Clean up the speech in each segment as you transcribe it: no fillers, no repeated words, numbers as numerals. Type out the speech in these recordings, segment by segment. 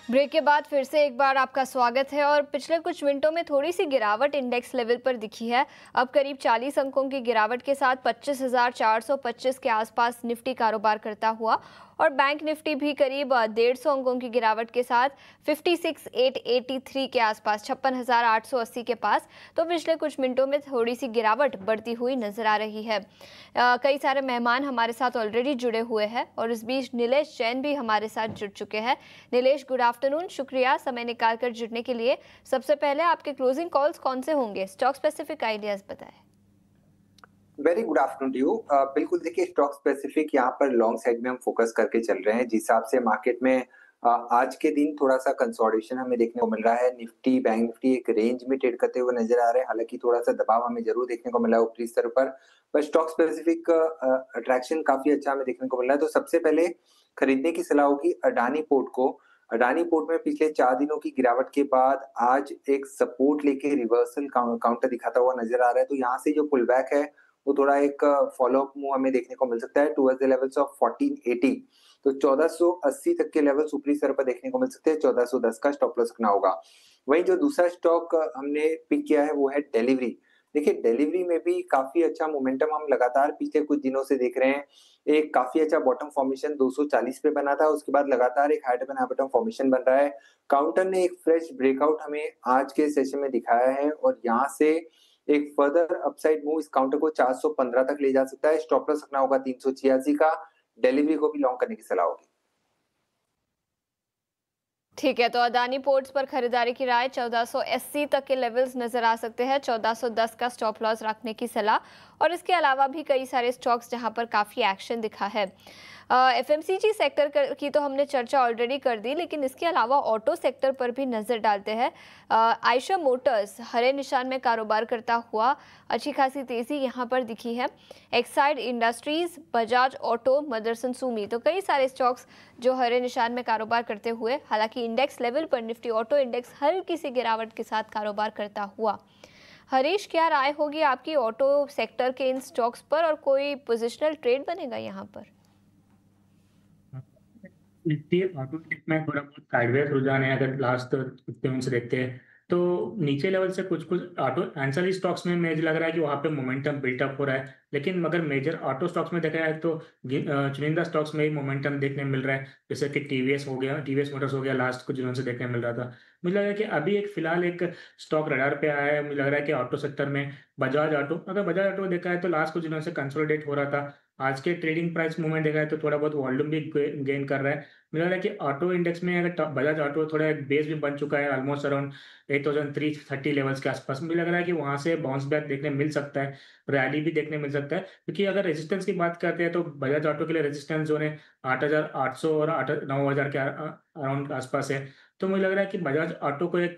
Break के बाद फिर से एक बार आपका स्वागत है। और पिछले कुछ मिनटों में थोड़ी सी गिरावट इंडेक्स लेवल पर दिखी है। अब करीब 40 अंकों की गिरावट के साथ 25,425 के आसपास निफ्टी कारोबार करता हुआ, और बैंक निफ्टी भी करीब 150 अंकों की गिरावट के साथ 56,883 के आसपास 56,880 के पास। तो पिछले कुछ मिनटों में थोड़ी सी गिरावट बढ़ती हुई नजर आ रही है। कई सारे मेहमान हमारे साथ ऑलरेडी जुड़े हुए हैं और इस बीच नीलेश जैन भी हमारे साथ जुड़ चुके हैं। नीलेश, गुड आफ्टरनून, शुक्रिया समय निकाल कर जुड़ने के लिए। सबसे पहले आपके क्लोजिंग कॉल्स कौन से होंगे, स्टॉक स्पेसिफिक आइडियाज बताएं। Very good afternoon to you. बिल्कुल, देखिए स्टॉक स्पेसिफिक यहाँ पर लॉन्ग साइड में हम फोकस करके चल रहे हैं। जिस हिसाब से मार्केट में आज के दिन थोड़ा सा कंसोलिडेशन हमें देखने को मिल रहा है। निफ्टी, बैंक निफ्टी एक रेंज में ट्रेड करते हुए नजर आ रहे हैं। हालांकि थोड़ा सा दबाव हमें जरूर देखने को मिला है ऊपरी स्तर पर स्टॉक स्पेसिफिक अट्रैक्शन काफी अच्छा हमें देखने को मिल रहा है। तो सबसे पहले खरीदने की सलाह होगी अडानी पोर्ट को। अडानी पोर्ट में पिछले 4 दिनों की गिरावट के बाद आज एक सपोर्ट लेके रिवर्सल काउंटर दिखाता हुआ नजर आ रहा है। तो यहाँ से जो पुल बैक है वो थोड़ा एक फॉलो अप मूव हमें देखने को मिल सकता है टुवर्ड्स द लेवल्स ऑफ 1480। तो 1480 तक के लेवल्स ऊपरी स्तर पर देखने को मिल सकते हैं। 1410 का स्टॉप लॉस रखना होगा। वहीं जो दूसरा स्टॉक हमने पिक किया है वो है डिलीवरी। देखिए डिलीवरी में भी काफी अच्छा मोमेंटम हम लगातार पिछले कुछ दिनों से देख रहे हैं। एक काफी अच्छा बॉटम फॉर्मेशन 240 पे बना था, उसके बाद लगातार एक हाइट बॉटम फॉर्मेशन बन रहा है। काउंटर ने एक फ्रेश ब्रेकआउट हमें आज के सेशन में दिखाया है और यहाँ से एक फर्दर अपसाइड मूव इस काउंटर को 415 तक ले जा सकता है। स्टॉप लॉस रखना होगा 386 का। डिलीवरी को भी लॉन्ग करने की सलाह होगी। ठीक है, तो अदानी पोर्ट्स पर खरीदारी की राय 1480 तक के लेवल्स नजर आ सकते हैं। 1410 का स्टॉप लॉस रखने की सलाह। और इसके अलावा भी कई सारे स्टॉक्स जहां पर काफ़ी एक्शन दिखा है। एफएमसीजी सेक्टर की तो हमने चर्चा ऑलरेडी कर दी, लेकिन इसके अलावा ऑटो सेक्टर पर भी नज़र डालते हैं। आयशर मोटर्स हरे निशान में कारोबार करता हुआ अच्छी खासी तेज़ी यहाँ पर दिखी है। Exide Industries, Bajaj Auto, Motherson Sumi, तो कई सारे स्टॉक्स जो हरे निशान में कारोबार करते हुए, हालांकि इंडेक्स लेवल पर निफ्टी ऑटो इंडेक्स हल्की सी गिरावट के साथ कारोबार करता हुआ। हरीश, क्या राय होगी आपकी ऑटो सेक्टर के इन स्टॉक्स पर, और कोई पोजिशनल ट्रेड बनेगा यहाँ पर? निफ्टी ऑटो में थोड़ा बहुत साइडवेज रुझान है। अगर लास्ट 15 मिनट से देखते हैं तो नीचे लेवल से कुछ कुछ ऑटो एंसिलरी स्टॉक्स में मुझे लग रहा है कि वहाँ पे मोमेंटम बिल्टअप हो रहा है। लेकिन मगर मेजर ऑटो स्टॉक्स में देखा जाए तो चुनिंदा स्टॉक्स में ही मोमेंटम देखने मिल रहा है। जैसे कि टीवीएस हो गया, टीवीएस मोटर्स हो गया, लास्ट कुछ दिनों से देखने मिल रहा था। मुझे लग रहा है कि अभी एक फिलहाल एक स्टॉक रडार पे आया है। मुझे लग रहा है कि ऑटो सेक्टर में बजाज ऑटो, अगर बजाज ऑटो देखा है तो लास्ट कुछ दिनों से कंसोलिडेट हो रहा था। आज के ट्रेडिंग प्राइस मूवमेंट देखा है तो थोड़ा बहुत वॉल्यूम भी गेन कर रहा है। मुझे लग रहा है कि ऑटो इंडेक्स में अगर बजाज ऑटो थोड़ा एक बेस भी बन चुका है ऑलमोस्ट अराउंड 8330 लेवल्स के आसपास। मुझे लग रहा है कि वहां से बाउंस बैक देखने मिल सकता है, रैली भी देखने मिल सकता है। क्योंकि अगर रेजिस्टेंस की बात करते हैं तो बजाज ऑटो के लिए रेजिस्टेंस जोन है 8800 और 9000 के अराउंड आसपास है। तो मुझे लग रहा है कि बजाज ऑटो को एक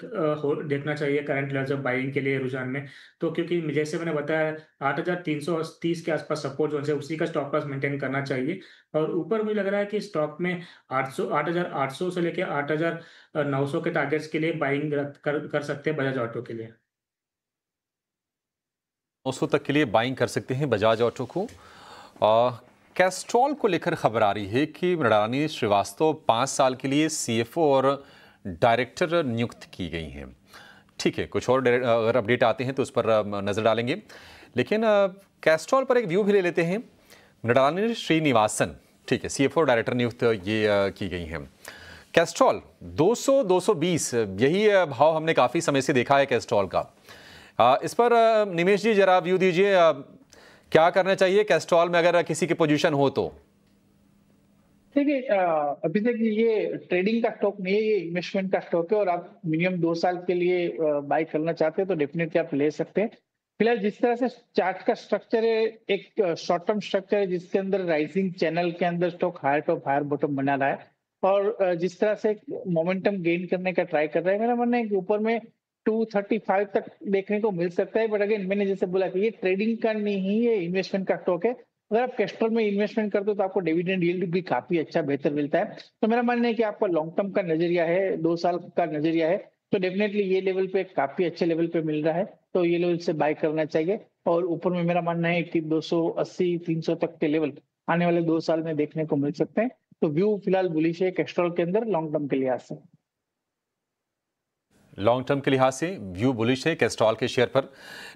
देखना चाहिए करंट लेवल्स ऑफ बाइंग के लिए रुझान में। तो क्योंकि जैसे मैंने बताया 8330 के आसपास सपोर्ट जोन से उसी का स्टॉप लॉस मेंटेन करना चाहिए। और ऊपर मुझे लग रहा है कि स्टॉक में 8800 से लेके 8900 के टारगेट्स के लिए बाइंग कर सकते हैं बजाज ऑटो के लिए। 900 तक के लिए बाइंग कर सकते हैं बजाज ऑटो को। कैस्ट्रॉल को लेकर खबर आ रही है कि मृणालिनी श्रीवास्तव 5 साल के लिए सीएफओ और डायरेक्टर नियुक्त की गई हैं। ठीक है, कुछ और अगर अपडेट आते हैं तो उस पर नज़र डालेंगे। लेकिन कैस्ट्रॉल पर एक व्यू भी ले लेते हैं। मृणालिनी श्रीनिवासन, ठीक है, सीएफओ डायरेक्टर नियुक्त ये की गई हैं। कैस्ट्रॉल 200-220 यही भाव हमने काफ़ी समय से देखा है कैस्ट्रॉल का। इस पर निमेश जी जरा व्यू दीजिए, क्या करना चाहिए कैस्ट्रॉल में अगर किसी की पोजीशन हो तो? देखिए, अभी तक ये ट्रेडिंग का स्टॉक नहीं है, ये इन्वेस्टमेंट का स्टॉक है। और आप मिनिमम 2 साल के लिए बाय करना चाहते हैं तो डेफिनेटली आप ले सकते हैं। फिलहाल जिस तरह से चार्ट का स्ट्रक्चर है, एक शॉर्ट टर्म स्ट्रक्चर है जिसके अंदर राइजिंग चैनल के अंदर stock higher top higher bottom बना रहा है। और जिस तरह से मोमेंटम गेन करने का ट्राई कर रहा है, मेरा मानना है कि ऊपर में 235 तक देखने को मिल सकता है। बट अगेन मैंने जैसे बोला कि ये ट्रेडिंग का नहीं है, इन्वेस्टमेंट का स्टॉक है। अगर आप कैस्ट्रॉल में इन्वेस्टमेंट करते हो तो आपको डिविडेंड यील्ड भी काफी अच्छा बेहतर मिलता है। तो मेरा मानना है कि आपका लॉन्ग टर्म का नजरिया है, 2 साल का नजरिया है, तो डेफिनेटली ये लेवल पे काफी अच्छे लेवल पे मिल रहा है, तो ये लेवल से बाय करना चाहिए। और ऊपर में मेरा मानना है कि 280-300 तक के लेवल आने वाले 2 साल में देखने को मिल सकते हैं। तो व्यू फिलहाल बुलिश है कैस्ट्रॉल के अंदर लॉन्ग टर्म के लिए आसे। लॉन्ग टर्म के लिहाज से व्यू बुलिश है कैस्ट्रॉल के शेयर पर।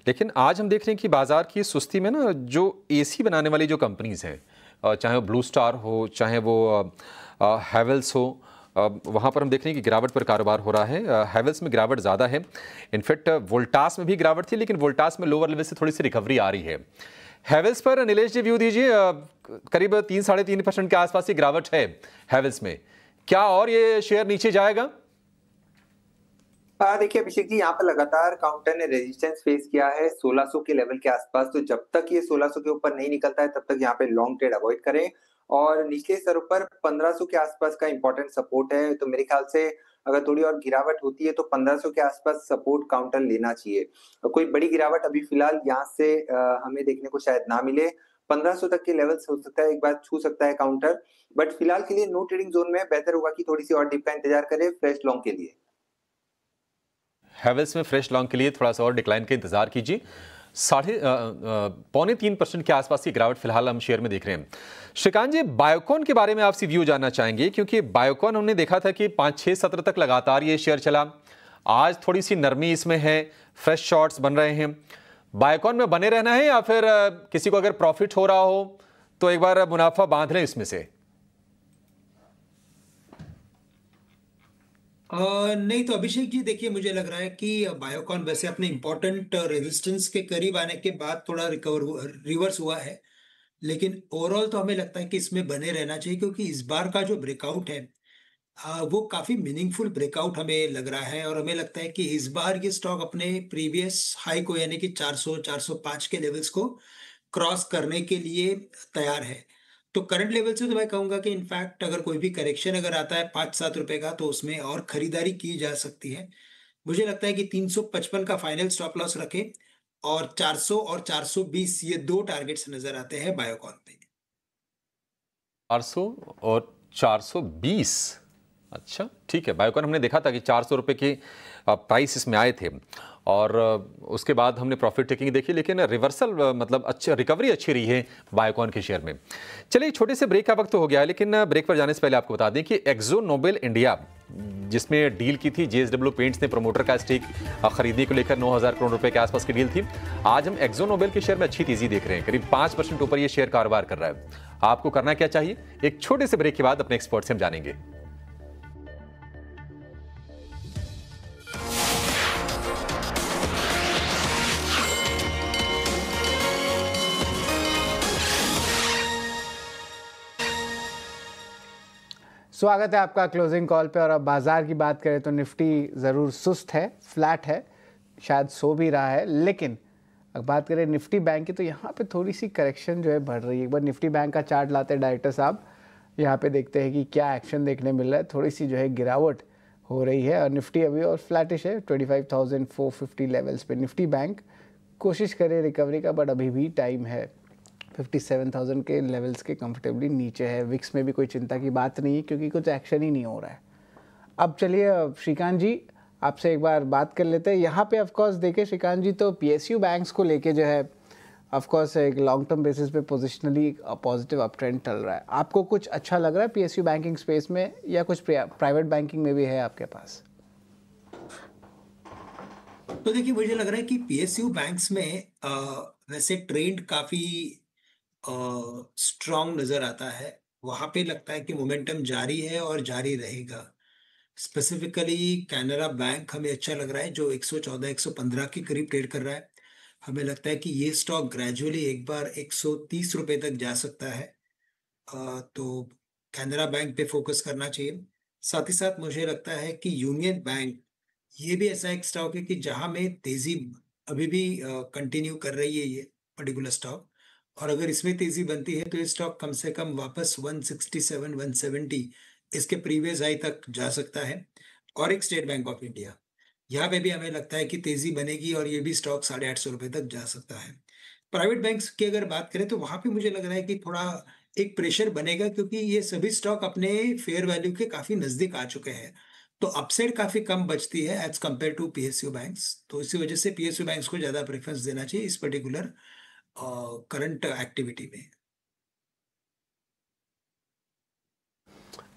लेकिन आज हम देख रहे हैं कि बाजार की सुस्ती में ना जो एसी बनाने वाली जो कंपनीज हैं, चाहे वो ब्लू स्टार हो, चाहे वो हैवेल्स हो, वहाँ पर हम देख रहे हैं कि गिरावट पर कारोबार हो रहा है। हैवेल्स में गिरावट ज़्यादा है, इनफैक्ट वोल्टास में भी गिरावट थी, लेकिन वोल्टास में लोअर लेवल से थोड़ी सी रिकवरी आ रही है। हैवेल्स पर नीलेश जी व्यू दीजिए। करीब 3-3.5% के आसपास की गिरावट है हैवेल्स में, क्या और ये शेयर नीचे जाएगा? देखिए अभिषेक जी, यहाँ पर लगातार काउंटर ने रेजिस्टेंस फेस किया है 1600 के लेवल के आसपास। तो जब तक ये 1600 के ऊपर नहीं निकलता है तब तक यहाँ पे लॉन्ग ट्रेड अवॉइड करें। और निचले स्तरों पर 1500 के आसपास का इंपॉर्टेंट सपोर्ट है। तो मेरे ख्याल से अगर थोड़ी और गिरावट होती है तो 1500 के आसपास सपोर्ट काउंटर लेना चाहिए। कोई बड़ी गिरावट अभी फिलहाल यहाँ से हमें देखने को शायद ना मिले। 1500 तक के लेवल्स हो सकता है एक बार छू सकता है काउंटर, बट फिलहाल के लिए नो ट्रेडिंग जोन में बेहतर होगा कि थोड़ी सी और डिप का इंतजार करें फ्रेश लॉन्ग के लिए। हैवेल्स में फ्रेश लॉन्ग के लिए थोड़ा सा और डिक्लाइन का इंतजार कीजिए। 3.5% के आसपास की गिरावट फिलहाल हम शेयर में देख रहे हैं। श्रीकांत जी, बायोकॉन के बारे में आपसे व्यू जानना चाहेंगे, क्योंकि बायोकॉन हमने देखा था कि 5-6 सत्र तक लगातार ये शेयर चला। आज थोड़ी सी नरमी इसमें है, फ्रेश शॉर्ट्स बन रहे हैं। बायोकॉन में बने रहना है या फिर किसी को अगर प्रॉफिट हो रहा हो तो एक बार मुनाफा बांध लें इसमें से? नहीं तो अभिषेक जी देखिए, मुझे लग रहा है कि बायोकॉन वैसे अपने इंपॉर्टेंट रेजिस्टेंस के करीब आने के बाद थोड़ा रिवर्स हुआ है, लेकिन ओवरऑल तो हमें लगता है कि इसमें बने रहना चाहिए, क्योंकि इस बार का जो ब्रेकआउट है वो काफी मीनिंगफुल ब्रेकआउट हमें लग रहा है। और हमें लगता है कि इस बार ये स्टॉक अपने प्रीवियस हाई को यानी कि 400-405 के लेवल्स को क्रॉस करने के लिए तैयार है। तो करंट लेवल से तो मैं कहूंगा कि इनफैक्ट अगर कोई भी करेक्शन अगर आता है 5-7 रुपए का तो उसमें और खरीदारी की जा सकती है। मुझे लगता है कि 355 का फाइनल स्टॉप लॉस रखें, और 400 और 420 ये दो टारगेट्स नजर आते हैं बायोकॉन पे। 400 और 420। अच्छा ठीक है। बायोकॉन हमने देखा था कि 400 रुपये के प्राइस इसमें आए थे और उसके बाद हमने प्रॉफिट टेकिंग देखी, लेकिन रिवर्सल मतलब अच्छा, रिकवरी अच्छी रही है बायोकॉन के शेयर में। चलिए छोटे से ब्रेक का वक्त तो हो गया है, लेकिन ब्रेक पर जाने से पहले आपको बता दें कि एक्जो नोबेल इंडिया जिसमें डील की थी जेएसडब्ल्यू पेंट्स ने प्रमोटर का स्टेक खरीदने को लेकर 9,000 करोड़ रुपए के आसपास की डील थी। आज हम एक्जो नोबेल के शेयर में अच्छी तेजी देख रहे हैं, करीब 5% ऊपर ये शेयर कारोबार कर रहा है। आपको करना क्या चाहिए, एक छोटे से ब्रेक के बाद अपने एक्सपर्ट से हम जानेंगे। स्वागत है आपका क्लोजिंग कॉल पे। और अब बाजार की बात करें तो निफ्टी ज़रूर सुस्त है, फ्लैट है, शायद सो भी रहा है। लेकिन अगर बात करें निफ्टी बैंक की तो यहाँ पे थोड़ी सी करेक्शन जो है बढ़ रही है। एक बार निफ्टी बैंक का चार्ट लाते हैं डायरेक्टर साहब, यहाँ पे देखते हैं कि क्या एक्शन देखने मिल रहा है। थोड़ी सी जो है गिरावट हो रही है और निफ्टी अभी और फ्लैटिश है 25,450 लेवल्स पे। निफ्टी बैंक कोशिश करे रिकवरी का, बट अभी भी टाइम है। 57,000 के लेवल्स के कंफर्टेबली नीचे है। विक्स में भी कोई चिंता की बात नहीं है क्योंकि कुछ एक्शन ही नहीं हो रहा है। अब चलिए श्रीकांत जी आपसे एक बार बात कर लेते हैं। यहाँ पे ऑफकोर्स देखें श्रीकांत जी तो पीएसयू बैंक्स को लेके जो है ऑफकोर्स एक लॉन्ग टर्म बेसिस पे पोजिशनली पॉजिटिव अप ट्रेंड चल रहा है। आपको कुछ अच्छा लग रहा है पीएसयू बैंकिंग स्पेस में या कुछ प्राइवेट बैंकिंग में भी है आपके पास? तो देखिए, मुझे लग रहा है कि पीएसयू बैंक्स में वैसे ट्रेंड काफी स्ट्रॉन्ग नजर आता है। वहां पे लगता है कि मोमेंटम जारी है और जारी रहेगा। स्पेसिफिकली कैनरा बैंक हमें अच्छा लग रहा है, जो 114-115 के करीब ट्रेड कर रहा है। हमें लगता है कि ये स्टॉक ग्रेजुअली एक बार 130 रुपए तक जा सकता है। तो कैनरा बैंक पे फोकस करना चाहिए। साथ ही साथ मुझे लगता है कि यूनियन बैंक ये भी ऐसा एक स्टॉक है कि जहां में तेजी अभी भी कंटिन्यू कर रही है ये पर्टिकुलर स्टॉक। और अगर इसमें तेजी बनती है तो ये स्टॉक कम से कम वापस 167-170 इसके प्रीवियस हाई तक जा सकता है। और एक स्टेट बैंक ऑफ इंडिया, यहाँ पे भी हमें लगता है कि तेजी बनेगी और ये भी स्टॉक 850 रुपए तक जा सकता है। प्राइवेट बैंक्स की अगर बात करें तो वहां पे मुझे लग रहा है कि थोड़ा एक प्रेशर बनेगा, क्योंकि ये सभी स्टॉक अपने फेयर वैल्यू के काफी नजदीक आ चुके हैं। तो अपसाइड काफी कम बचती है as compare to PSU banks. तो इसी वजह से पीएसयू बैंक्स को ज्यादा प्रेफरेंस देना चाहिए इस पर्टिकुलर करंट एक्टिविटी में।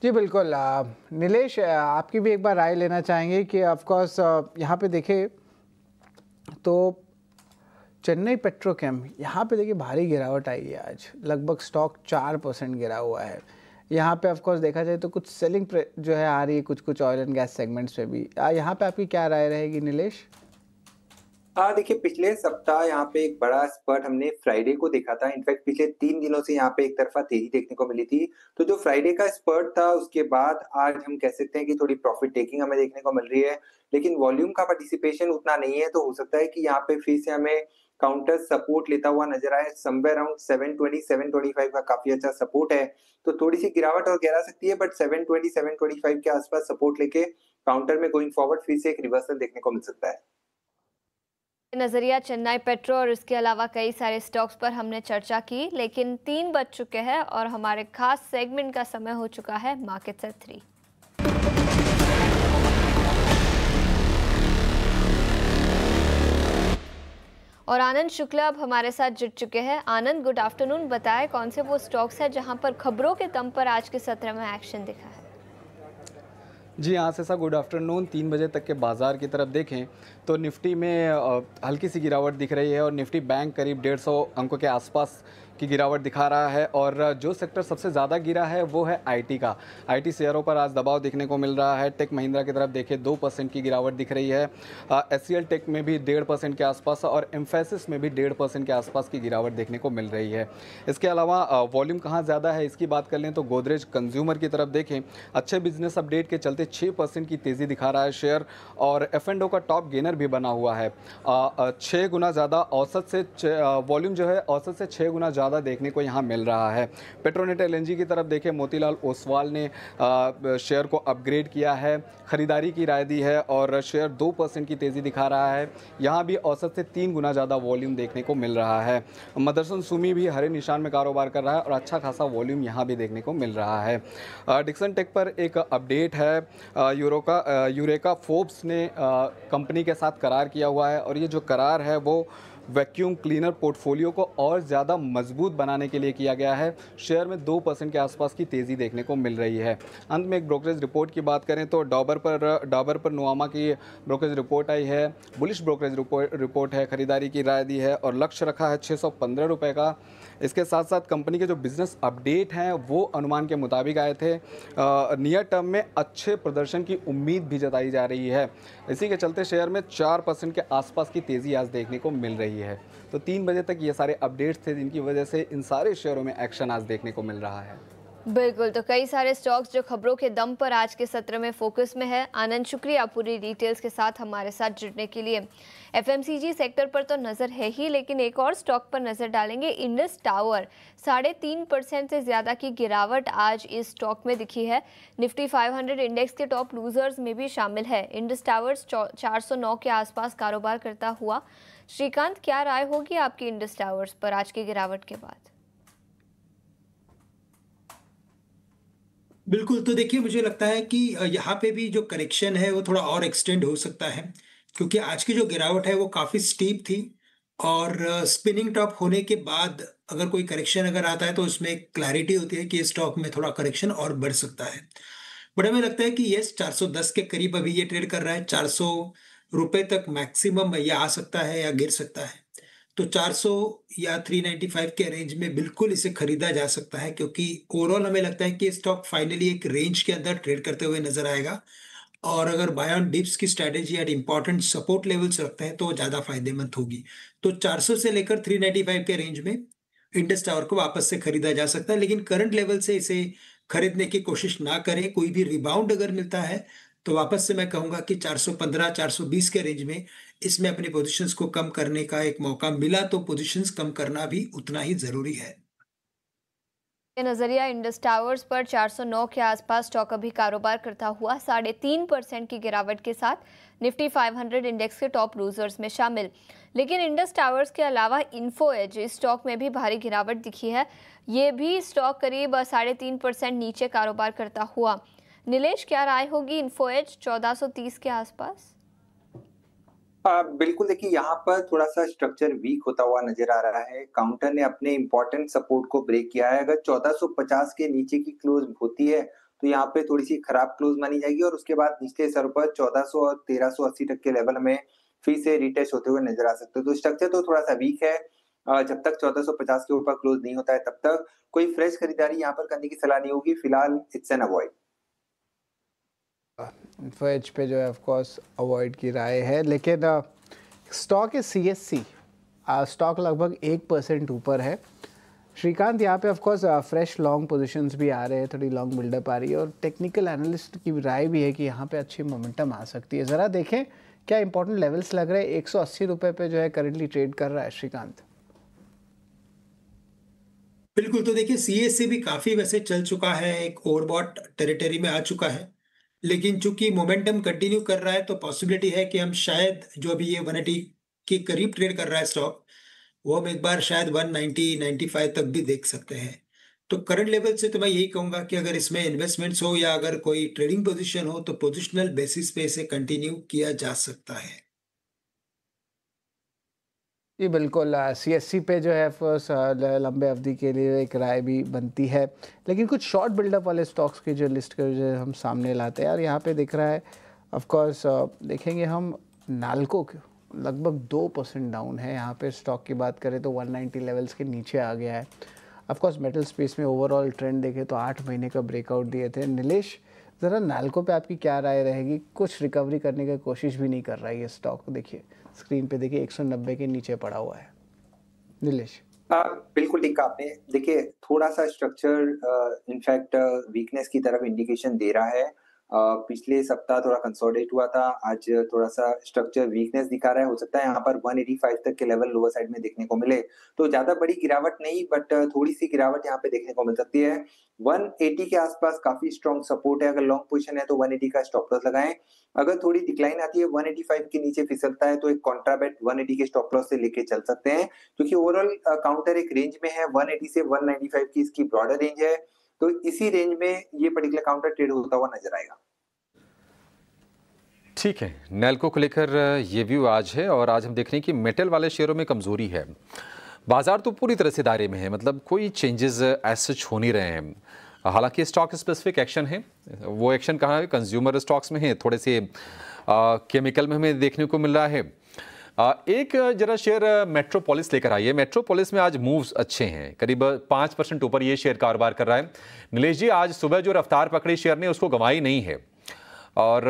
जी बिल्कुल। नीलेश, आपकी भी एक बार राय लेना चाहेंगे कि ऑफ कोर्स यहाँ पे देखें तो चेन्नई पेट्रोकेम यहाँ पे देखिए भारी गिरावट आई है। आज लगभग स्टॉक 4% गिरा हुआ है। यहाँ पे ऑफ कोर्स देखा जाए तो कुछ सेलिंग जो है आ रही है कुछ ऑयल एंड गैस सेगमेंट्स पे भी। यहाँ पे आपकी क्या राय रहेगी नीलेश? देखिए पिछले सप्ताह यहाँ पे एक बड़ा स्पर्ट हमने फ्राइडे को देखा था। इनफैक्ट पिछले 3 दिनों से यहाँ पे एक तरफा तेजी देखने को मिली थी। तो जो फ्राइडे का स्पर्ट था उसके बाद आज हम कह सकते हैं कि थोड़ी प्रॉफिट टेकिंग हमें देखने को मिल रही है, लेकिन वॉल्यूम का पार्टिसिपेशन उतना नहीं है। तो हो सकता है कि यहाँ पे फिर से हमें काउंटर सपोर्ट लेता हुआ नजर आए। समवेयर अराउंड 720 725 का काफी अच्छा सपोर्ट है। तो थोड़ी सी गिरावट और गिरा सकती है, बट 720 725 के आसपास सपोर्ट लेके काउंटर में गोइंग फॉरवर्ड फिर से एक रिवर्सल देखने को मिल सकता है। नजरिया चेन्नई पेट्रो और इसके अलावा कई सारे स्टॉक्स पर हमने चर्चा की, लेकिन 3 बज चुके हैं और हमारे खास सेगमेंट का समय हो चुका है मार्केट से 3। और आनंद शुक्ला अब हमारे साथ जुड़ चुके हैं। आनंद, गुड आफ्टरनून। बताएं कौन से वो स्टॉक्स हैं जहां पर खबरों के दम पर आज के सत्र में एक्शन दिखा है? जी हाँ से गुड आफ्टरनून। 3 बजे तक के बाज़ार की तरफ देखें तो निफ्टी में हल्की सी गिरावट दिख रही है और निफ्टी बैंक करीब 150 अंकों के आसपास की गिरावट दिखा रहा है। और जो सेक्टर सबसे ज़्यादा गिरा है वो है आईटी का। आईटी शेयरों पर आज दबाव देखने को मिल रहा है। टेक महिंद्रा की तरफ देखें 2% की गिरावट दिख रही है। एचसीएल टेक में भी 1.5% के आसपास और एम्फेसिस में भी 1.5% के आसपास की गिरावट देखने को मिल रही है। इसके अलावा वॉल्यूम कहाँ ज़्यादा है इसकी बात कर लें तो गोदरेज कंज्यूमर की तरफ देखें, अच्छे बिजनेस अपडेट के चलते 6% की तेज़ी दिखा रहा है शेयर और F&O का टॉप गेनर भी बना हुआ है। 6 गुना ज़्यादा औसत से वॉल्यूम जो है औसत से 6 गुना ज़्यादा देखने को यहाँ मिल रहा है। पेट्रोनेट एलएनजी की तरफ देखें, मोतीलाल ओसवाल ने शेयर को अपग्रेड किया है, खरीदारी की राय दी है और शेयर 2% की तेज़ी दिखा रहा है। यहाँ भी औसत से 3 गुना ज़्यादा वॉल्यूम देखने को मिल रहा है। मदरसन सुमी भी हरे निशान में कारोबार कर रहा है और अच्छा खासा वॉल्यूम यहाँ भी देखने को मिल रहा है। डिक्सन टेक पर एक अपडेट है। यूरेका फोर्ब्स ने कंपनी के साथ करार किया हुआ है और ये जो करार है वो वैक्यूम क्लीनर पोर्टफोलियो को और ज़्यादा मजबूत बनाने के लिए किया गया है। शेयर में 2% के आसपास की तेज़ी देखने को मिल रही है। अंत में एक ब्रोकरेज रिपोर्ट की बात करें तो डॉबर पर नुआमा की ब्रोकरेज रिपोर्ट आई है। बुलिश ब्रोकरेज रिपोर्ट है, खरीदारी की राय दी है और लक्ष्य रखा है 615 रुपये का। इसके साथ साथ कंपनी के जो बिजनेस अपडेट हैं वो अनुमान के मुताबिक आए थे। नियर टर्म में अच्छे प्रदर्शन की उम्मीद भी जताई जा रही है। इसी के चलते शेयर में 4% के आसपास की तेज़ी आज देखने को मिल रही है। तो 3 बजे तक ये सारे अपडेट्स थे जिनकी वजह से इन सारे शेयरों में एक्शन आज देखने को मिल रहा है। बिल्कुल, तो कई सारे स्टॉक्स जो खबरों के दम पर आज के सत्र में फोकस में है। आनंद, शुक्रिया पूरी डिटेल्स के साथ हमारे साथ जुड़ने के लिए। एफएमसीजी सेक्टर पर तो नज़र है ही, लेकिन एक और स्टॉक पर नज़र डालेंगे। इंडस टावर 3.5% से ज़्यादा की गिरावट आज इस स्टॉक में दिखी है। निफ्टी 500 इंडेक्स के टॉप लूजर्स में भी शामिल है। इंडस टावर्स 409 के आसपास कारोबार करता हुआ। श्रीकांत, क्या राय होगी आपकी इंडस टावर्स पर आज की गिरावट के बाद? बिल्कुल, तो देखिए मुझे लगता है कि यहाँ पे भी जो करेक्शन है वो थोड़ा और एक्सटेंड हो सकता है, क्योंकि आज की जो गिरावट है वो काफ़ी स्टीप थी और स्पिनिंग टॉप होने के बाद अगर कोई करेक्शन अगर आता है तो उसमें क्लैरिटी होती है कि स्टॉक में थोड़ा करेक्शन और बढ़ सकता है। बट हमें लगता है कि ये 410 के करीब अभी ये ट्रेड कर रहा है। 400 रुपये तक मैक्सिमम ये आ सकता है या गिर सकता है। तो 400 या 395 के रेंज में बिल्कुल इसे खरीदा जा सकता है, क्योंकि ओवरऑल हमें लगता है कि स्टॉक फाइनली एक रेंज के अंदर ट्रेड करते हुए नजर आएगा। और अगर बाय ऑन डिप्स की strategy at important support levels रखते हैं तो ज़्यादा फायदेमंद होगी। तो 400 से लेकर 395 के रेंज में इंडस टावर को वापस से खरीदा जा सकता है, लेकिन करंट लेवल से इसे खरीदने की कोशिश ना करें। कोई भी रिबाउंड अगर मिलता है तो वापस से मैं कहूंगा कि 415 420 के रेंज में इसमें अपनी पोजीशंस को कम करने का एक मौका मिला तो पोजीशंस कम करना भी उतना ही जरूरी है। नजरिया इंडस टावर्स पर 409 के आसपास स्टॉक अभी कारोबार करता हुआ 3.5% की गिरावट के साथ निफ्टी 500 इंडेक्स के टॉप लूजर्स में शामिल। लेकिन इंडस टावर्स के अलावा इन्फो एज इस स्टॉक में भी भारी गिरावट दिखी है। ये भी स्टॉक करीब 3.5% नीचे कारोबार करता हुआ। नीलेश, क्या राय होगी इन्फो एज 1430 के आसपास? बिल्कुल, देखिए यहाँ पर थोड़ा सा स्ट्रक्चर वीक होता हुआ नजर आ रहा है। काउंटर ने अपने इंपॉर्टेंट सपोर्ट को ब्रेक किया है। अगर 1450 के नीचे की क्लोज होती है तो यहाँ पे थोड़ी सी खराब क्लोज मानी जाएगी और उसके बाद निचले स्तर पर 1400 और 1380 तक के लेवल में फिर से रिटेस्ट होते हुए नजर आ सकते हैं। तो स्ट्रक्चर तो थोड़ा सा वीक है। जब तक 1450 के ऊपर क्लोज नहीं होता है तब तक कोई फ्रेश खरीदारी यहाँ पर करने की सलाह नहीं होगी। फिलहाल इट्स एन अवॉइड। एच पे जो है ऑफ कोर्स अवॉइड की राय है, लेकिन स्टॉक है CSC, स्टॉक लगभग 1% ऊपर है। श्रीकांत, यहाँ पे of course fresh long positions भी आ रहे हैं, थोड़ी लॉन्ग बिल्डअप आ रही है और टेक्निकल एनालिस्ट की राय भी है कि यहाँ पे अच्छी मोमेंटम आ सकती है। ज़रा देखें क्या इंपॉर्टेंट लेवल्स लग रहे हैं। 180 रुपये पे जो है करंटली ट्रेड कर रहा है श्रीकांत। बिल्कुल, तो देखिए CSC भी काफी वैसे चल चुका है, एक ओवरबॉट टेरिटरी में आ चुका है, लेकिन चूंकि मोमेंटम कंटिन्यू कर रहा है तो पॉसिबिलिटी है कि हम शायद जो अभी ये 180 के करीब ट्रेड कर रहा है स्टॉक, वो हम एक बार शायद 190-95 तक भी देख सकते हैं। तो करंट लेवल से तो मैं यही कहूंगा कि अगर इसमें इन्वेस्टमेंट्स हो या अगर कोई ट्रेडिंग पोजीशन हो तो पोजिशनल बेसिस पे इसे कंटिन्यू किया जा सकता है। जी बिल्कुल, CSC पे जो है फर्स्ट लंबे अवधि के लिए एक राय भी बनती है, लेकिन कुछ शॉर्ट बिल्डअप वाले स्टॉक्स की जो लिस्ट कर जो हम सामने लाते हैं यार, यहाँ पे दिख रहा है ऑफ कोर्स देखेंगे हम नाल्को लगभग 2% डाउन है। यहाँ पे स्टॉक की बात करें तो 190 लेवल्स के नीचे आ गया है। ऑफ कोर्स मेटल स्पेस में ओवरऑल ट्रेंड देखें तो 8 महीने का ब्रेकआउट दिए थे। नीलेश, ज़रा नाल्को पे आपकी क्या राय रहेगी? कुछ रिकवरी करने की कोशिश भी नहीं कर रहा है ये स्टॉक, देखिए स्क्रीन पे देखिए 190 के नीचे पड़ा हुआ है। नीलेश, बिल्कुल ठीक कहा आपने। देखिए थोड़ा सा स्ट्रक्चर इनफैक्ट वीकनेस की तरफ इंडिकेशन दे रहा है। पिछले सप्ताह थोड़ा कंसोलिडेट हुआ था, आज थोड़ा सा स्ट्रक्चर वीकनेस दिखा रहा है। हो सकता है यहाँ पर 185 तक के लेवल लोअर साइड में देखने को मिले, तो ज्यादा बड़ी गिरावट नहीं बट थोड़ी सी गिरावट यहाँ पे देखने को मिल सकती है। 180 के आसपास काफी स्ट्रॉन्ग सपोर्ट है। अगर लॉन्ग पोजीशन है तो 180 का स्टॉप लॉस लगाएं। अगर थोड़ी डिक्लाइन आती है 185 के नीचे फिसलता है तो एक कॉन्ट्राबेट 180 के स्टॉप लॉस से लेके चल सकते हैं, क्योंकि ओवरऑल काउंटर एक रेंज में है। 180 से 195 की इसकी ब्रॉडर रेंज है, तो इसी रेंज में ये पर्टिकुलर काउंटर ट्रेड होता हुआ नजर आएगा। ठीक है, नैल्को को लेकर ये व्यू आज है और आज हम देख रहे हैं कि मेटल वाले शेयरों में कमजोरी है। बाजार तो पूरी तरह से दायरे में है, मतलब कोई चेंजेस ऐसे हो नहीं रहे हैं। हालांकि स्टॉक स्पेसिफिक एक्शन है, वो एक्शन कहाँ है? कंज्यूमर स्टॉक्स में है, थोड़े से केमिकल में हमें देखने को मिल रहा है। एक जरा शेयर मेट्रोपोलिस लेकर आइए। मेट्रोपोलिस में आज मूव्स अच्छे हैं, करीब 5% ऊपर ये शेयर कारोबार कर रहा है। नीलेश जी, आज सुबह जो रफ्तार पकड़ी शेयर ने उसको गंवाई नहीं है और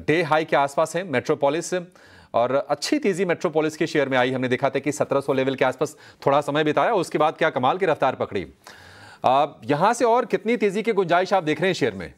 डे हाई के आसपास है मेट्रोपोलिस, और अच्छी तेजी मेट्रोपोलिस के शेयर में आई। हमने देखा था कि 1700 लेवल के आसपास थोड़ा समय बिताया, उसके बाद क्या कमाल की रफ्तार पकड़ी। यहां से और कितनी तेजी की गुंजाइश आप देख रहे हैं शेयर में?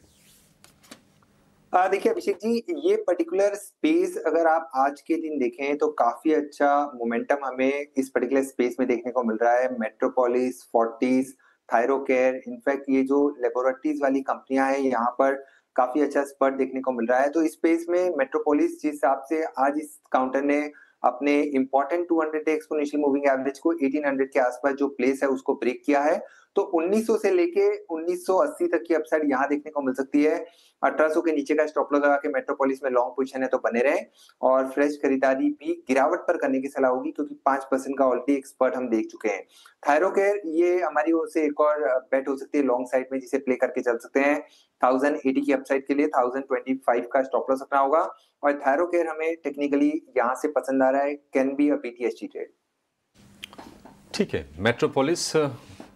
देखिए अभिषेक जी, ये पर्टिकुलर स्पेस अगर आप आज के दिन देखें तो काफी अच्छा मोमेंटम हमें इस पर्टिकुलर स्पेस में देखने को मिल रहा है। मेट्रोपोलिस, फोर्टिस, थायरोकेयर, इनफैक्ट ये जो लेबोरेटरीज वाली कंपनियां हैं यहाँ पर काफी अच्छा स्पर्ट देखने को मिल रहा है। तो इस स्पेस में मेट्रोपोलिस जिस हिसाब से आज इस काउंटर ने अपने इंपॉर्टेंट 200 एक्सपोनेंशियल मूविंग एवरेज को 1800 के आसपास जो प्लेस है उसको ब्रेक किया है, तो 1900 से लेके 1980 तक की अपसाइड यहाँ देखने को मिल सकती है। 1800 के नीचे का स्टॉप लॉस लगा के मेट्रोपोलिस में लॉन्ग पोजीशन है तो बने रहे, और फ्रेश खरीदारी भी गिरावट पर करने की सलाह होगी, क्योंकि 5% का ऑलरेडी एक्सपर्ट हम देख चुके हैं। थायरोकेयर ये हमारी ओर से एक और बेट हो सकती है लॉन्ग साइड में, जिसे प्ले करके चल सकते हैं। 1080 की अपसाइड के लिए 1025 का स्टॉप लॉस रखना होगा, और थायरोकेयर हमें टेक्निकली यहाँ से पसंद आ रहा है, can be a BTST trade. ठीक है, मेट्रोपोलिस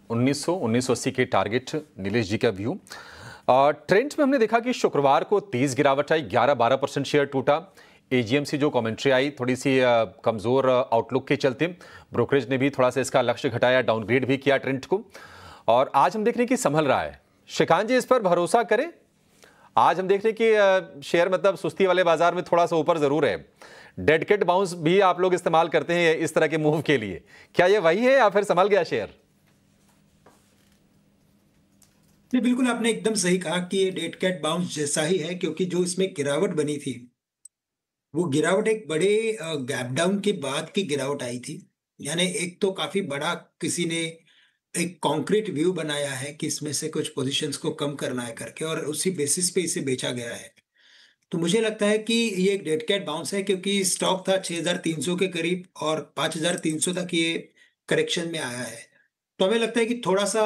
1980 के टारगेट। नीलेश जी का व्यू। ट्रेंड में हमने देखा कि शुक्रवार को तेज गिरावट आई, 11-12% शेयर टूटा। AGMC जो कमेंट्री आई थोड़ी सी कमजोर आउटलुक के चलते ब्रोकरेज ने भी थोड़ा सा इसका लक्ष्य घटाया, डाउनग्रेड भी किया ट्रेंड को, और आज हम देख रहे हैं कि संभल रहा है। श्रीकांत जी, इस पर भरोसा करें? आज हम देख रहे हैं कि शेयर मतलब सुस्ती वाले बाजार में थोड़ा सा ऊपर जरूर है। डेड कैट बाउंस भी आप लोग इस्तेमाल करते हैं इस तरह के मूव के लिए, क्या ये वही है या फिर संभल गया शेयर? नहीं, बिल्कुल आपने एकदम सही कहा कि ये डेड कैट बाउंस जैसा ही है, क्योंकि जो इसमें गिरावट बनी थी वो गिरावट एक बड़े गैप डाउन के बाद की गिरावट आई थी। यानी एक तो काफी बड़ा किसी ने एक कॉन्क्रीट व्यू बनाया है कि इसमें से कुछ पोजीशंस को कम करना है करके, और उसी बेसिस पे इसे बेचा गया है। तो मुझे लगता है कि ये एक डेड कैट बाउंस है, क्योंकि स्टॉक था 6300 के करीब और 5300 तक ये करेक्शन में आया है। तो हमें लगता है कि थोड़ा सा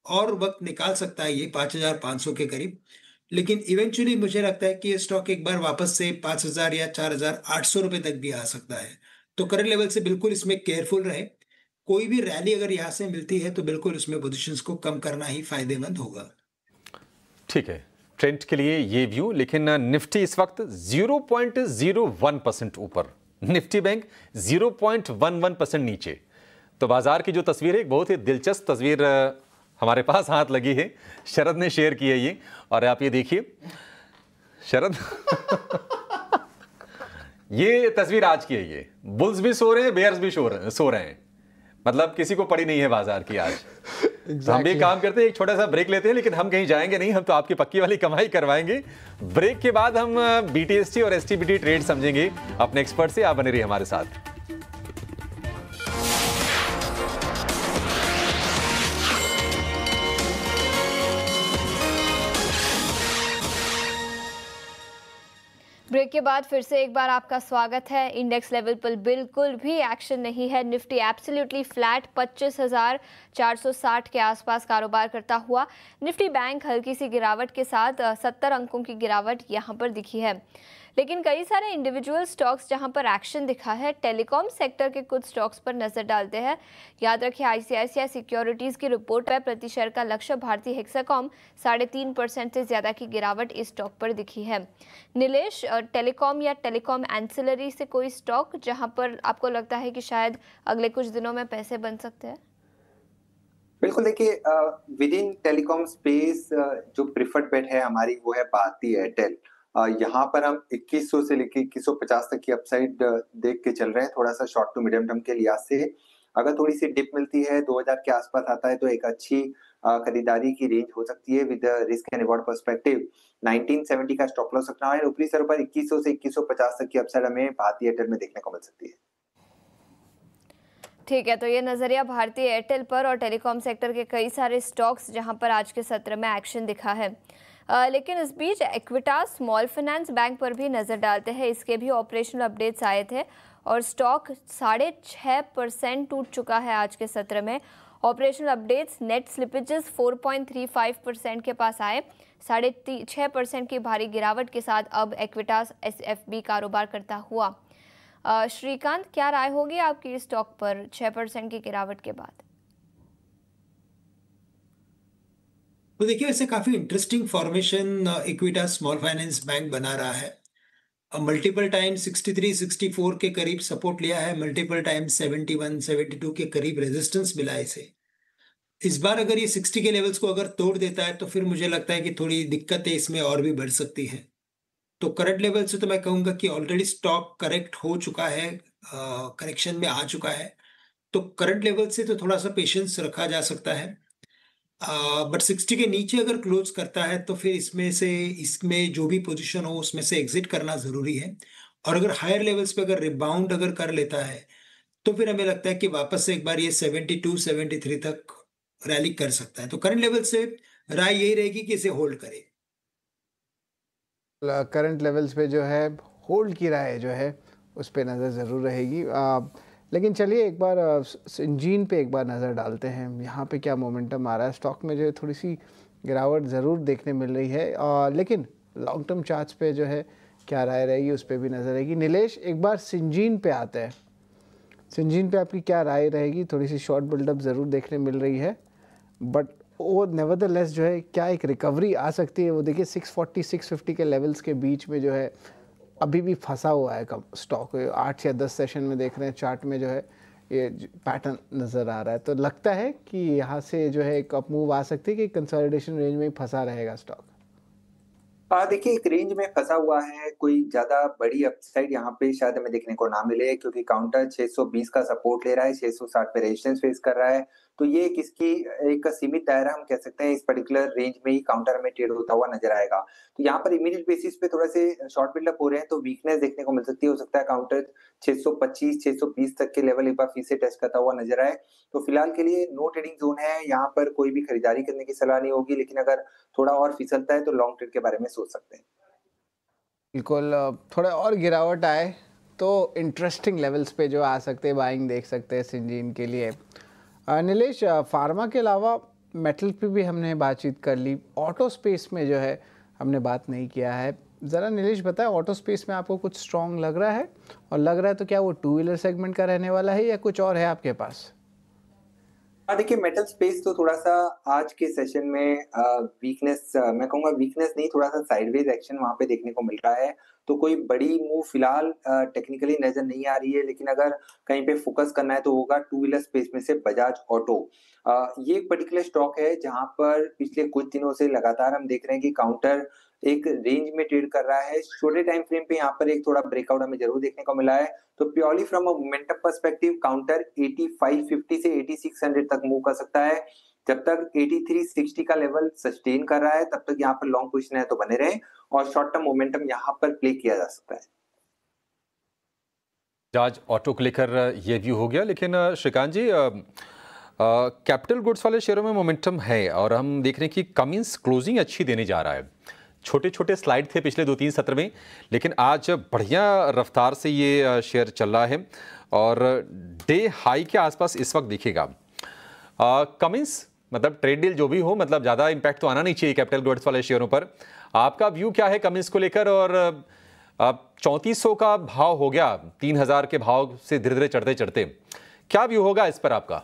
और वक्त निकाल सकता है ये 5,500 के करीब, लेकिन इवेंचुअली मुझे लगता है कि ये स्टॉक एक बार वापस से 5,000 या 4,800 रुपए तक भी आ सकता है। तो करंट लेवल से बिल्कुल इसमें केयरफुल रहे। कोई भी रैली अगर यहाँ से मिलती है तो बिल्कुल उसमें पोजीशंस को कम करना ही फायदेमंद होगा। ठीक है, ट्रेंड के लिए ये व्यू। लेकिन निफ्टी इस वक्त 0.01% ऊपर, निफ्टी बैंक 0.11% नीचे। तो बाजार की जो तस्वीर है, एक बहुत ही दिलचस्प तस्वीर हमारे पास हाथ लगी है, शरद ने शेयर की है ये, और आप ये देखिए शरद ये तस्वीर आज की है। ये बुल्स भी सो रहे हैं, बेयर्स भी सो रहे हैं, मतलब किसी को पड़ी नहीं है बाजार की आज। तो हम भी काम करते हैं, एक छोटा सा ब्रेक लेते हैं, लेकिन हम कहीं जाएंगे नहीं, हम तो आपकी पक्की वाली कमाई करवाएंगे। ब्रेक के बाद हम BTST और STBT ट्रेड समझेंगे अपने एक्सपर्ट से। आप बने रहिए हमारे साथ। ब्रेक के बाद फिर से एक बार आपका स्वागत है। इंडेक्स लेवल पर बिल्कुल भी एक्शन नहीं है। निफ्टी एब्सोल्युटली फ्लैट 25,460 के आसपास कारोबार करता हुआ। निफ्टी बैंक हल्की सी गिरावट के साथ 70 अंकों की गिरावट यहां पर दिखी है। लेकिन कई सारे इंडिविजुअल स्टॉक्स जहां पर एक्शन दिखा है। टेलीकॉम सेक्टर के कुछ स्टॉक्स पर नजर डालते हैं। याद रखिए, ICICI सिक्योरिटीज की रिपोर्ट पर प्रति शेयर का लक्ष्य भारतीय हेक्साकॉम 3.5% से ज्यादा की गिरावट इस स्टॉक पर दिखी है। नीलेश, टेलीकॉम या टेलीकॉम एंसिलरी से कोई स्टॉक जहां पर आपको लगता है कि शायद अगले कुछ दिनों में पैसे बन सकते हैं? बिल्कुल, देखिए विद इन टेलीकॉम स्पेस जो प्रिफर्ड बेट है हमारी वो है भारती एयरटेल। यहाँ पर हम 2100 से लेकर 2150 तक की अपसाइड देख के चल रहे हैं। थोड़ा सा शॉर्ट टू मीडियम टर्म के लिहाज से अगर थोड़ी सी डिप मिलती है, 2000 के आसपास आता है, तो एक अच्छी खरीदारी की रेंज हो सकती है। With risk and reward perspective 1970 का स्टॉप लॉस रखना है। ऊपरी स्तर पर 2100 से 2150 तक की अपसाइड हमें भारतीय एयरटेल में देखने को मिल सकती है। ठीक है, तो ये नजरिया भारतीय एयरटेल पर और टेलीकॉम सेक्टर के कई सारे स्टॉक्स जहां पर आज के सत्र में एक्शन दिखा है। लेकिन इस बीच इक्विटास स्मॉल फाइनेंस बैंक पर भी नजर डालते हैं। इसके भी ऑपरेशनल अपडेट्स आए थे और स्टॉक 6.5% टूट चुका है आज के सत्र में। ऑपरेशनल अपडेट्स, नेट स्लिपेजेस 4.35% के पास आए। 6.5% की भारी गिरावट के साथ अब इक्विटास SFB कारोबार करता हुआ। श्रीकांत, क्या राय होगी आपकी स्टॉक पर 6% की गिरावट के बाद? तो देखिए, वैसे काफी interesting formation Equitas small finance bank बना रहा है। मल्टीपल टाइम 63-64 के करीब सपोर्ट लिया है, मल्टीपल टाइम 71-72 के करीब रेजिस्टेंस मिला है इसे। इस बार अगर ये 60 के लेवल्स को अगर तोड़ देता है तो फिर मुझे लगता है कि थोड़ी दिक्कतें इसमें और भी बढ़ सकती हैं। तो करंट लेवल से तो मैं कहूंगा कि ऑलरेडी स्टॉक करेक्ट हो चुका है, करेक्शन में आ चुका है। तो करंट लेवल से तो थोड़ा सा पेशेंस रखा जा सकता है। बट 60 के नीचे अगर क्लोज करता है तो फिर इसमें जो भी पोजीशन हो उसमें से एग्जिट करना जरूरी है। और अगर हायर लेवल्स पे अगर रिबाउंड अगर कर लेता है तो फिर हमें लगता है कि वापस से एक बार ये 72-73 तक रैली कर सकता है। तो करंट लेवल से राय यही रहेगी कि इसे होल्ड करे। करंट लेवल्स पे जो है होल्ड की राय जो है उस पे नज़र ज़रूर रहेगी। लेकिन चलिए एक बार सिंजीन पे एक बार नज़र डालते हैं। यहाँ पे क्या मोमेंटम आ रहा है स्टॉक में? जो है थोड़ी सी गिरावट ज़रूर देखने मिल रही है, लेकिन लॉन्ग टर्म चार्ट्स पे जो है क्या राय रहेगी उस पर भी नज़र रहेगी। नीलेश, एक बार सिंजीन पे आते हैं। सिंजीन पे आपकी क्या राय रहेगी? थोड़ी सी शॉर्ट बिल्डअप ज़रूर देखने मिल रही है, बट वो नेवरदलेस जो है क्या एक रिकवरी आ सकती है? वो देखिए 640-650 के लेवल्स के बीच में जो है अभी भी फंसा हुआ है स्टॉक। 8 या 10 सेशन में देख रहे हैं चार्ट में जो है ये पैटर्न नज़र आ रहा है। तो लगता है कि यहाँ से जो है एक अप मूव आ सकती है कि कंसोलिडेशन रेंज में ही फंसा रहेगा स्टॉक? देखिए, एक रेंज में फंसा हुआ है। कोई ज्यादा बड़ी अपसाइड यहाँ पे शायद हमें देखने को ना मिले, क्योंकि काउंटर 620 का सपोर्ट ले रहा है, 660 पे रेजिस्टेंस फेस कर रहा है। तो ये इसकी एक सीमित दायरा हम कह सकते हैं। इस पर्टिकुलर रेंज में ही काउंटर हमें ट्रेड होता हुआ नजर आएगा। तो यहाँ पर इमीडिएट बेसिस पे थोड़ा से शॉर्ट बिल्डअप हो रहे हैं, तो वीकनेस देखने को मिल सकती है। हो सकता है काउंटर 625-620 तक के लेवल एक बार फिर से टेस्ट करता हुआ नजर आए। तो फिलहाल के लिए नो ट्रेडिंग जोन है, यहाँ पर कोई भी खरीदारी करने की सलाह नहीं होगी। लेकिन अगर थोड़ा और फिसलता है तो लॉन्ग ट्रेड के बारे में सोच सकते हैं। बिल्कुल, थोड़ा और गिरावट आए तो इंटरेस्टिंग लेवल्स पे जो आ सकते हैं, बाइंग देख सकते हैं सिंजीन के लिए। नीलेश, फार्मा के अलावा मेटल पे भी हमने बातचीत कर ली, ऑटो स्पेस में जो है हमने बात नहीं किया है। ज़रा नीलेश बताएं, ऑटो स्पेस में आपको कुछ स्ट्रॉन्ग लग रहा है, और लग रहा है तो क्या वो टू व्हीलर सेगमेंट का रहने वाला है या कुछ और है आपके पास? हाँ, देखिए मेटल स्पेस तो थोड़ा सा आज के सेशन में वीकनेस, मैं कहूंगा वीकनेस नहीं, थोड़ा सा साइडवेज एक्शन वहां पे देखने को मिल रहा है। तो कोई बड़ी मूव फिलहाल टेक्निकली नजर नहीं आ रही है, लेकिन अगर कहीं पे फोकस करना है तो होगा टू व्हीलर स्पेस में से बजाज ऑटो। ये एक पर्टिकुलर स्टॉक है जहां पर पिछले कुछ दिनों से लगातार हम देख रहे हैं कि काउंटर एक रेंज में ट्रेड कर रहा है। छोटे टाइम फ्रेम पे यहाँ पर एक थोड़ा ब्रेकआउट हमें जरूर देखने को मिला है। तो purely from a momentum perspective counter 8550 से 8600 तक मूव कर सकता है। जब तक 8360 का लेवल सस्टेन कर रहा है तब तक यहाँ पर लॉन्ग पोजीशन है तो बने रहे, और शॉर्ट टर्म मोमेंटम यहाँ पर प्ले किया जा सकता है। बजाज ऑटो को लेकर ये व्यू हो गया, लेकिन श्रीकांत जी, कैपिटल गुड्स वाले शेयरों में मोमेंटम है और हम देख रहे हैं कि कमिंस क्लोजिंग अच्छी देने जा रहा है। छोटे छोटे स्लाइड थे पिछले 2-3 सत्र में, लेकिन आज बढ़िया रफ्तार से ये शेयर चल रहा है और डे हाई के आसपास इस वक्त दिखेगा। कमिंस मतलब ट्रेड डील जो भी हो, मतलब ज़्यादा इम्पैक्ट तो आना नहीं चाहिए कैपिटल गुड्स वाले शेयरों पर। आपका व्यू क्या है कमिंस को लेकर? और 3400 का भाव हो गया, 3000 के भाव से धीरे धीरे चढ़ते चढ़ते, क्या व्यू होगा इस पर आपका?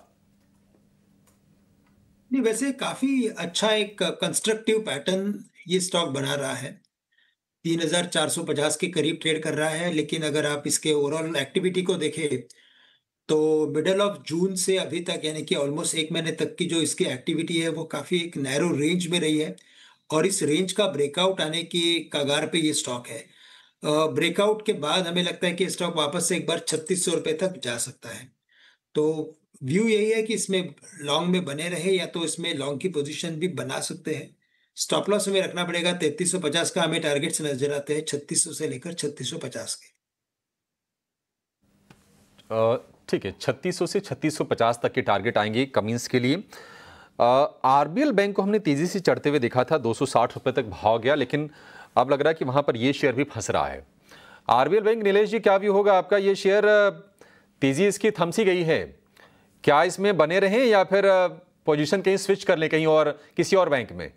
नहीं, वैसे काफी अच्छा एक कंस्ट्रक्टिव पैटर्न ये स्टॉक बना रहा है। 3450 के करीब ट्रेड कर रहा है, लेकिन अगर आप इसके ओवरऑल एक्टिविटी को देखें तो मिडल ऑफ जून से अभी तक, यानी कि ऑलमोस्ट 1 महीने तक की जो इसकी एक्टिविटी है वो काफी एक नैरो रेंज में रही है, और इस रेंज का ब्रेकआउट आने की कगार पे ये स्टॉक है। ब्रेकआउट के बाद हमें लगता है कि स्टॉक वापस से एक बार 3600 रुपए तक जा सकता है। तो व्यू यही है कि इसमें लॉन्ग में बने रहे, या तो इसमें लॉन्ग की पोजीशन भी बना सकते हैं। स्टॉप लॉस हमें रखना पड़ेगा 3350 का, हमें टारगेट्स नजर आते हैं 3600 से लेकर 3650 के। ठीक है, 3600 से 3650 तक के टारगेट आएंगे कमिंस के लिए। आरबीएल बैंक को हमने तेजी से चढ़ते हुए देखा था, 260 रुपए तक भाव गया, लेकिन अब लग रहा है कि वहां पर ये शेयर भी फंस रहा है। आरबीएल बैंक, नीलेश जी क्या व्यू होगा आपका? ये शेयर तेजी इसकी थम सी गई है, क्या इसमें बने रहें या फिर पोजीशन कहीं स्विच कर लें कहीं और, किसी और बैंक में?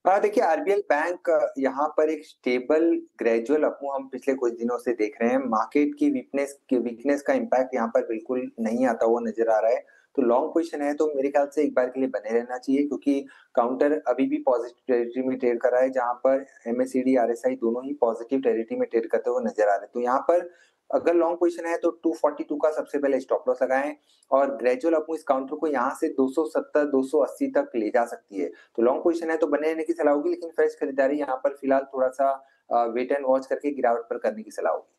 देखिए आरबीएल बैंक यहाँ पर एक स्टेबल ग्रेजुअल अपमूव हम पिछले कुछ दिनों से देख रहे हैं। मार्केट की वीकनेस का इम्पैक्ट यहाँ पर बिल्कुल नहीं आता हुआ नजर आ रहा है। तो लॉन्ग पोजीशन है तो मेरे ख्याल से एक बार के लिए बने रहना चाहिए, क्योंकि काउंटर अभी भी पॉजिटिव टेरिटरी में ट्रेड कर रहा है, जहां पर एमएससीडी आरएसआई दोनों ही पॉजिटिव टेरिटरी में ट्रेड करते हुए नजर आ रहे हैं। तो यहाँ पर अगर लॉन्ग पोजीशन है तो 242 का सबसे पहले स्टॉप लॉस लगाएं, और ग्रेजुअल अपमूव इस काउंटर को यहाँ से 270 280 तक ले जा सकती है। तो लॉन्ग पोजीशन है तो बने रहने की सलाह होगी, लेकिन फ्रेश खरीदारी यहाँ पर फिलहाल थोड़ा सा वेट एंड वॉच करके गिरावट पर करने की सलाह होगी।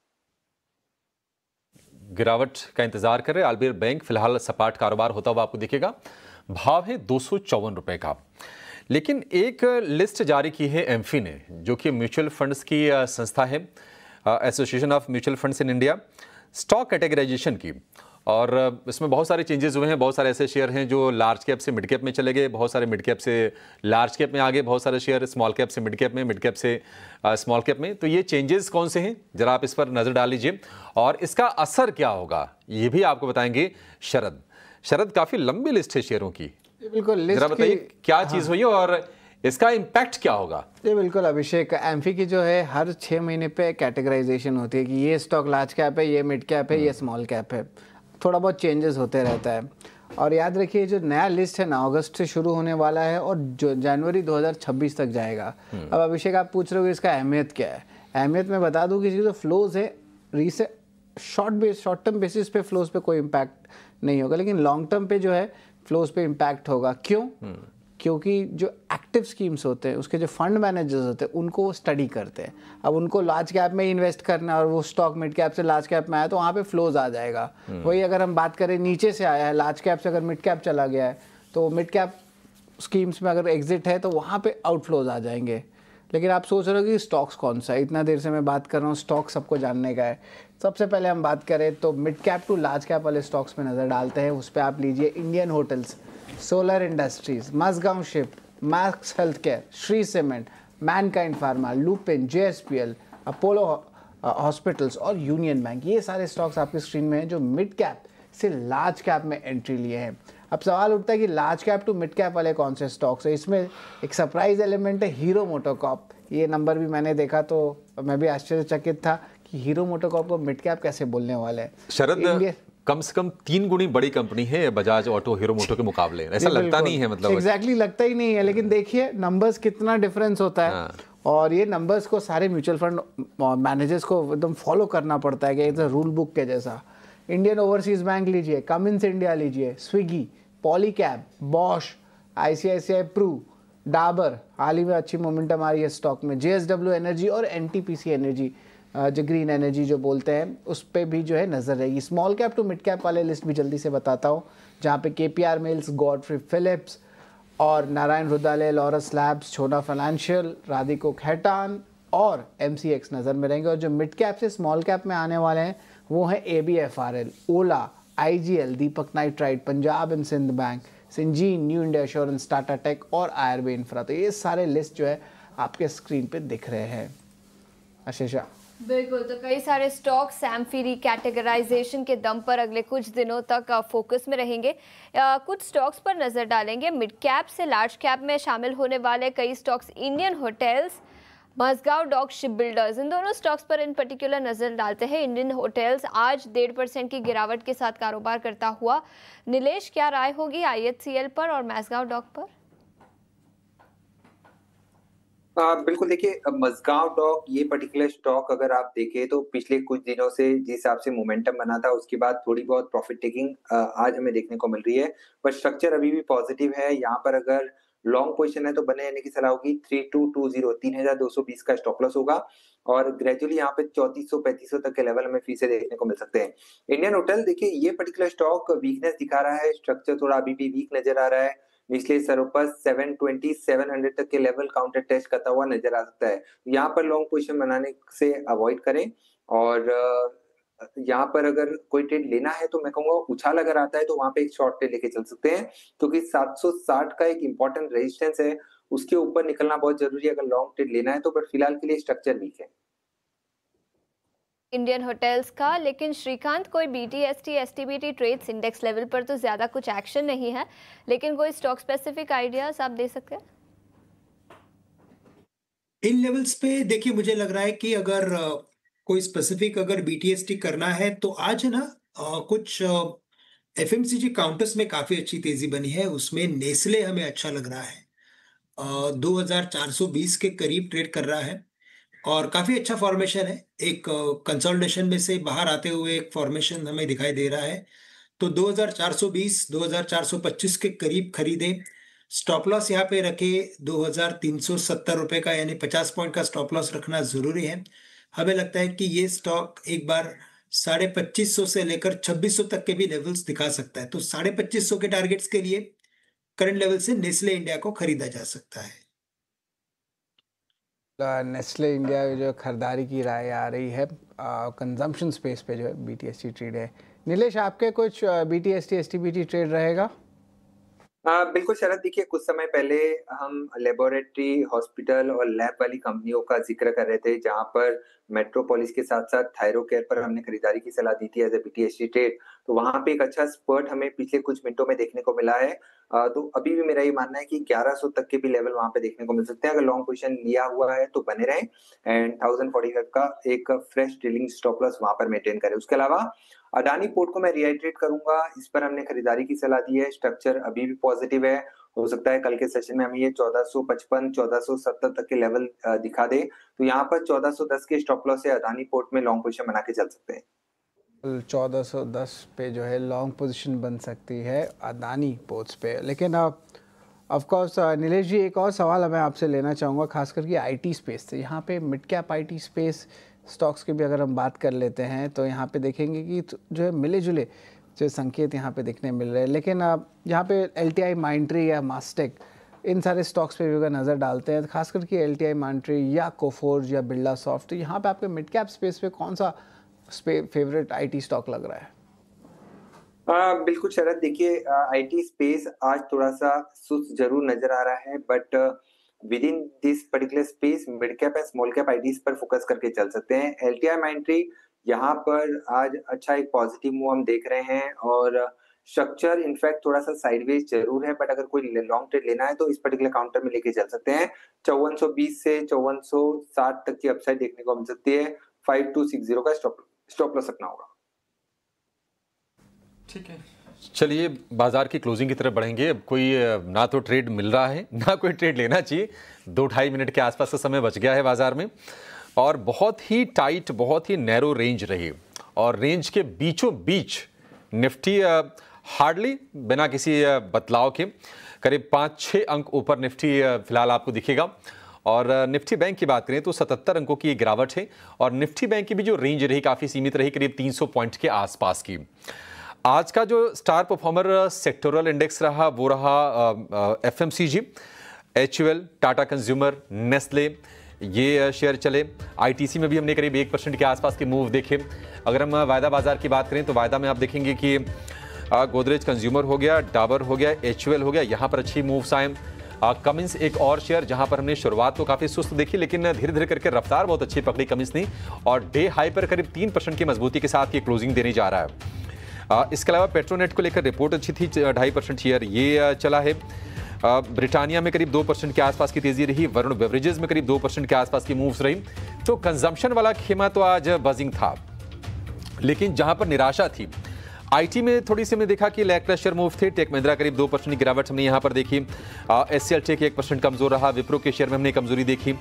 गिरावट का इंतजार कर रहे हैं। आरबीएल बैंक फिलहाल सपाट कारोबार होता हुआ आपको दिखेगा। भाव है 254 रुपए का। लेकिन एक लिस्ट जारी की है एमफी ने, जो कि म्यूचुअल फंड्स की संस्था है, association of mutual funds in India, stock categorization की, और इसमें बहुत सारे चेंजेस हुए हैं। बहुत सारे ऐसे शेयर हैं जो लार्ज कैप से मिड कैप में चले गए, बहुत सारे मिड कैप से लार्ज कैप में आ गए, बहुत सारे शेयर स्मॉल कैप से मिड कैप में, मिड कैप से स्मॉल कैप में। तो ये चेंजेस कौन से हैं, जरा आप इस पर नजर डाल लीजिए, और इसका असर क्या होगा ये भी आपको बताएंगे शरद। काफी लंबी लिस्ट है शेयरों की, बिल्कुल। जरा बताइए क्या चीज हुई और इसका इम्पैक्ट क्या होगा? जी बिल्कुल अभिषेक, एम्फी की जो है हर 6 महीने पे कैटेगराइजेशन होती है कि ये स्टॉक लार्ज कैप है, ये मिड कैप है, ये स्मॉल कैप है। थोड़ा बहुत चेंजेस होते रहता है। और याद रखिए जो नया लिस्ट है ना अगस्त से शुरू होने वाला है और जो जनवरी 2026 तक जाएगा। अब अभिषेक आप पूछ रहे हो इसका अहमियत क्या है? अहमियत मैं बता दूं कि जो फ्लोज है शॉर्ट टर्म बेसिस पे फ्लोज पे कोई इम्पैक्ट नहीं होगा, लेकिन लॉन्ग टर्म पे जो है फ्लोज पे इम्पैक्ट होगा। क्यों? क्योंकि जो एक्टिव स्कीम्स होते हैं उसके जो फंड मैनेजर्स होते हैं उनको वो स्टडी करते हैं। अब उनको लार्ज कैप में इन्वेस्ट करना है और वो स्टॉक मिड कैप से लार्ज कैप में आया तो वहाँ पे फ्लोज आ जाएगा। वही अगर हम बात करें नीचे से आया है लार्ज कैप से अगर मिड कैप चला गया है तो मिड कैप स्कीम्स में अगर एग्जिट है तो वहाँ पे आउटफ्लोज आ जाएंगे। लेकिन आप सोच रहे हो कि स्टॉक्स कौन सा है, इतना देर से मैं बात कर रहा हूँ, स्टॉक सबको जानने का है। सबसे पहले हम बात करें तो mid cap to large cap वाले स्टॉक्स में नज़र डालते हैं। उस पर आप लीजिए Indian Hotels, Solar Industries, Mazagon ship, Max health care, Shree cement, Mankind Pharma, Lupin, JSPL, Apollo Hospitals और यूनियन बैंक। ये सारे स्टॉक्स आपकी स्क्रीन में हैं जो मिड कैप से लार्ज कैप में एंट्री लिए हैं। अब सवाल उठता है कि large cap to mid cap वाले कौन से स्टॉक्स है। इसमें एक सरप्राइज एलिमेंट है हीरो मोटोकॉर्प। ये नंबर भी मैंने देखा तो मैं भी आश्चर्यचकित था कि हीरो मोटोकॉर्प को मिड कैप कैसे बोलने वाले हैं। शरद, कम से कम 3 गुनी बड़ी कंपनी है बजाज ऑटो हीरो मोटो के मुकाबले, ऐसा लगता नहीं है, मतलब एग्जैक्टली लगता ही नहीं है, लेकिन देखिए नंबर्स कितना डिफरेंस होता है। और ये नंबर्स को सारे म्यूचुअल फंड मैनेजर्स को एकदम फॉलो करना पड़ता है कि इट्स रूल बुक के जैसा। इंडियन ओवरसीज बैंक लीजिए, कमिंस इंडिया लीजिए, Swiggy, Polycab, Bosch, ICICI Pru, Dabur, हाल ही में अच्छी मोमेंटम आ रही है स्टॉक में, जेएसडब्ल्यू एनर्जी और एनटीपीसी एनर्जी, जो ग्रीन एनर्जी जो बोलते हैं, उस पर भी जो है नज़र रहेगी। Small cap to mid cap वाले लिस्ट भी जल्दी से बताता हूँ, जहाँ पे केपीआर मिल्स, गॉडफ्री फिलिप्स और नारायण हृदयालय, लॉरस लैब्स, छोटा फाइनेंशियल, राधिको खैतान और एमसीएक्स नज़र में रहेंगे। और जो मिड कैप से स्मॉल कैप में आने वाले हैं वो हैं ABFRL, Ola, IGL, Deepak nitrite, Punjab and Sind bank, Syngene, new India assurance, Tata tech और आईआरबी इंफ्रा। तो ये सारे लिस्ट जो है आपके स्क्रीन पे दिख रहे हैं। आशीषा, बिल्कुल, तो कई सारे स्टॉक सैमफी कैटेगराइजेशन के दम पर अगले कुछ दिनों तक फोकस में रहेंगे। कुछ स्टॉक्स पर नज़र डालेंगे। मिड कैप से लार्ज कैप में शामिल होने वाले कई stocks, Indian hotels, Mazagon dock ship builders, इन दोनों स्टॉक्स पर इन पर्टिकुलर नज़र डालते हैं। इंडियन होटल्स आज 1.5% की गिरावट के साथ कारोबार करता हुआ। नीलेश, क्या राय होगी आईएचसीएल पर और मजगांव डॉक पर? बिल्कुल, देखिए मजगांव डॉक ये पर्टिकुलर स्टॉक अगर आप देखें तो पिछले कुछ दिनों से जिस हिसाब से मोमेंटम बना था उसके बाद थोड़ी बहुत प्रॉफिट टेकिंग आज हमें देखने को मिल रही है, पर स्ट्रक्चर अभी भी पॉजिटिव है। यहाँ पर अगर लॉन्ग पोजीशन है तो बने रहने की सलाह होगी। 3220 3220 का स्टॉप लॉस होगा और ग्रेजुअली यहाँ पे 3400-3500 तक के लेवल हमें फिर से देखने को मिल सकते हैं। इंडियन होटल, देखिए ये पर्टिकुलर स्टॉक वीकनेस दिखा रहा है, स्ट्रक्चर थोड़ा अभी भी वीक नजर आ रहा है। निचले स्तरों पर 720-700 तक के लेवल काउंटर टेस्ट करता हुआ नजर आ सकता है। यहाँ पर लॉन्ग पोजीशन बनाने से अवॉइड करें और यहाँ पर अगर कोई ट्रेड लेना है तो मैं कहूंगा उछाल अगर आता है तो वहां पे एक शॉर्ट ट्रेड लेके चल सकते हैं, क्योंकि 760 का एक इंपॉर्टेंट रेजिस्टेंस है, उसके ऊपर निकलना बहुत जरूरी है अगर लॉन्ग ट्रेड लेना है तो। बट फिलहाल के लिए स्ट्रक्चर वीक है इंडियन होटल्स का। लेकिन श्रीकांत, कोई BTST STBT trades index level पर तो ज्यादा कुछ एक्शन नहीं है, लेकिन कोई स्टॉक स्पेसिफिक आइडियाज आप दे सकते हैं? इन लेवल्स पे देखिए, मुझे लग रहा है कि अगर कोई स्पेसिफिक अगर बीटीएसटी करना है तो आज है ना, कुछ एफएमसीजी काउंटर्स में काफी अच्छी तेजी बनी है। उसमें नेस्ले हमें अच्छा लग रहा है, 2420 के करीब ट्रेड कर रहा है और काफी अच्छा फॉर्मेशन है। एक कंसोलिडेशन में से बाहर आते हुए एक फॉर्मेशन हमें दिखाई दे रहा है। तो 2420 2425 के करीब खरीदे। स्टॉप लॉस यहाँ पे रखे 2370 रुपए का, यानी 50 पॉइंट का स्टॉप लॉस रखना जरूरी है। हमें लगता है कि ये स्टॉक एक बार 2550 से लेकर 2600 तक के भी लेवल्स दिखा सकता है। तो 2550 के टारगेट्स के लिए करंट लेवल से नेस्ले इंडिया को खरीदा जा सकता है। नेस्ले इंडिया जो खरीदारी की राय आ रही है कंजम्पशन स्पेस पे जो है बीटीएसटी ट्रेड है। नीलेश, आपके कुछ बीटीएसटी एसटीबीटी ट्रेड रहेगा? बिल्कुल शरद, देखिए कुछ समय पहले हम लेबोरेटरी, हॉस्पिटल और लैब वाली कंपनियों का जिक्र कर रहे थे, जहां पर मेट्रोपोलिस के साथ साथ थायरोकेयर पर हमने खरीदारी की सलाह दी थी एज ए बीटीएसटी ट्रेड। तो वहां पे एक अच्छा स्पर्ट हमें पिछले कुछ मिनटों में देखने को मिला है। तो अभी भी मेरा ये मानना है कि 1100 तक के भी लेवल वहां पे देखने को मिल सकते हैं। अगर लॉन्ग पोजीशन लिया हुआ है तो बने रहें एंड 1045 का एक फ्रेश ट्रेलिंग स्टॉप लॉस वहां पर मेंटेन करें। उसके अलावा अडानी पोर्ट को मैं रिआइट्रेट करूंगा, इस पर हमने खरीदारी की सलाह दी है। स्ट्रक्चर अभी भी पॉजिटिव है, हो सकता है कल के सेशन में हमें ये 1455 1470 तक के लेवल दिखा दे। तो यहाँ पर 1410 के स्टॉप लॉस से अडानी पोर्ट में लॉन्ग पोजीशन बना के चल सकते हैं। 1410 पे जो है लॉन्ग पोजीशन बन सकती है अदानी पोर्ट्स पे। लेकिन ऑफ कोर्स नीलेश जी, एक और सवाल मैं आपसे लेना चाहूँगा, खास करके आईटी स्पेस से। यहाँ पे mid cap IT space stocks की भी अगर हम बात कर लेते हैं तो यहाँ पे देखेंगे कि जो है मिले जुले जो संकेत यहाँ पे देखने मिल रहे हैं। लेकिन यहाँ पे एलटीआई माइंट्री या मास्टेक, इन सारे स्टॉक्स पे भी अगर नज़र डालते हैं, खास करके एलटीआई माइंट्री या कोफोर्ज या बिरला सॉफ्ट, तो यहाँ पे आपके मिड कैप स्पेस पे कौन सा फेवरेट आईटी स्टॉक लग रहा है? बिल्कुल शरद, देखिए आईटी स्पेस आज थोड़ा सा सुस्त जरूर नजर आ रहा है, but with in this particular space mid cap and small cap ITs पर फोकस करके चल सकते हैं। एलटीआई माइंट्री यहाँ पर आज अच्छा एक पॉजिटिव मूव हम देख रहे हैं और स्ट्रक्चर इनफैक्ट थोड़ा सा साइडवेज जरूर है, बट अगर कोई लॉन्ग ट्रेड लेना है तो इस पर्टिकुलर काउंटर में लेके चल सकते हैं। 5420 से 5460 तक की अपसाइड देखने को मिल सकती है। 5260 का स्टॉप लॉस रखना होगा। ठीक है, चलिए बाजार की क्लोजिंग की तरफ बढ़ेंगे। अब कोई ना तो ट्रेड मिल रहा है ना कोई ट्रेड लेना चाहिए। 2-2.5 मिनट के आसपास का समय बच गया है बाजार में और बहुत ही टाइट, बहुत ही नैरो रेंज रही और रेंज के बीचों बीच निफ्टी हार्डली बिना किसी बदलाव के करीब 5-6 अंक ऊपर निफ्टी फिलहाल आपको दिखेगा। और निफ्टी बैंक की बात करें तो 77 अंकों की गिरावट है और निफ्टी बैंक की भी जो रेंज रही काफ़ी सीमित रही, करीब 300 पॉइंट के आसपास की। आज का जो स्टार परफॉर्मर सेक्टोरल इंडेक्स रहा वो रहा FMCG, HUL, Tata consumer, Nestle, ये शेयर चले। ITC में भी हमने करीब 1% के आसपास के मूव देखे। अगर हम वायदा बाजार की बात करें तो वायदा में आप देखेंगे कि गोदरेज कंज्यूमर हो गया, डाबर हो गया, HUL हो गया, यहाँ पर अच्छी मूव्स आए। कमिंस एक और शेयर जहां पर हमने शुरुआत तो काफ़ी सुस्त देखी लेकिन धीरे धीरे करके रफ्तार बहुत अच्छी पकड़ी कमिंस ने और डे हाई पर करीब 3% की मजबूती के साथ ये क्लोजिंग देने जा रहा है। इसके अलावा पेट्रोनेट को लेकर रिपोर्ट अच्छी थी, 2.5% शेयर ये चला है। ब्रिटानिया में करीब 2% के आसपास की तेजी रही। वरुण बेवरेजेस में करीब 2% के आसपास की मूव्स रही। तो कंजम्पशन वाला खेमा तो आज बजिंग था, लेकिन जहां पर निराशा थी IT में थोड़ी सी हमने देखा कि लैकलस्टर मूव थे। टेक महिंद्रा करीब 2% की गिरावट हमने यहाँ पर देखी। SCL टेक 1% कमजोर रहा। विप्रो के शेयर में हमने कमजोरी देखी।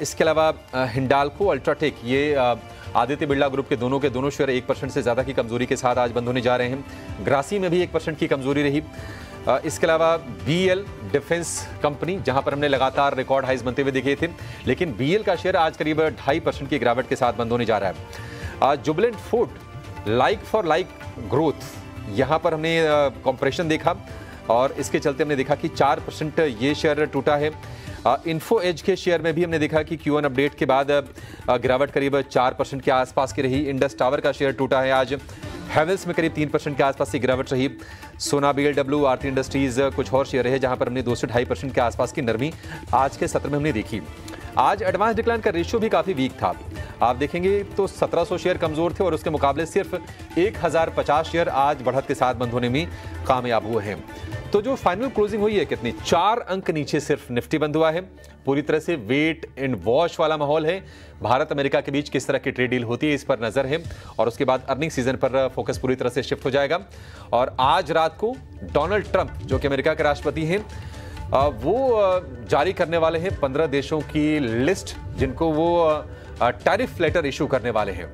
इसके अलावा हिंडाल्को, अल्ट्राटेक, ये आदित्य बिरला ग्रुप के दोनों शेयर 1% से ज़्यादा की कमजोरी के साथ आज बंद होने जा रहे हैं। ग्रासी में भी 1% की कमजोरी रही। इसके अलावा BL डिफेंस कंपनी, जहां पर हमने लगातार रिकॉर्ड हाइज बनते हुए देखे थे, लेकिन BL का शेयर आज करीब 2.5% की गिरावट के साथ बंद होने जा रहा है। Jubilant food, like for like growth, यहाँ पर हमने कॉम्प्रेशन देखा और इसके चलते हमने देखा कि 4% ये शेयर टूटा है। इन्फो एज के शेयर में भी हमने देखा कि Q1 अपडेट के बाद गिरावट करीब 4% के आसपास की रही। इंडस टावर का शेयर टूटा है आज। हैवेल्स में करीब 3% के आसपास की गिरावट रही। सोना BLW, आरती इंडस्ट्रीज कुछ और शेयर है जहां पर हमने 2 से 2.5% के आसपास की नरमी आज के सत्र में हमने देखी। आज एडवांस डिक्लाइन का रेशियो भी काफ़ी वीक था। आप देखेंगे तो 1700 शेयर कमजोर थे और उसके मुकाबले सिर्फ 1050 शेयर आज बढ़त के साथ बंद होने में कामयाब हुए हैं। तो जो फाइनल क्लोजिंग हुई है कितनी, 4 अंक नीचे सिर्फ निफ्टी बंद हुआ है। पूरी तरह से वेट एंड वॉच वाला माहौल है। भारत अमेरिका के बीच किस तरह की ट्रेड डील होती है इस पर नजर है और उसके बाद अर्निंग सीजन पर फोकस पूरी तरह से शिफ्ट हो जाएगा। और आज रात को डोनाल्ड ट्रंप, जो कि अमेरिका के राष्ट्रपति हैं, वो जारी करने वाले हैं 15 देशों की लिस्ट जिनको वो टैरिफ लेटर इशू करने वाले हैं।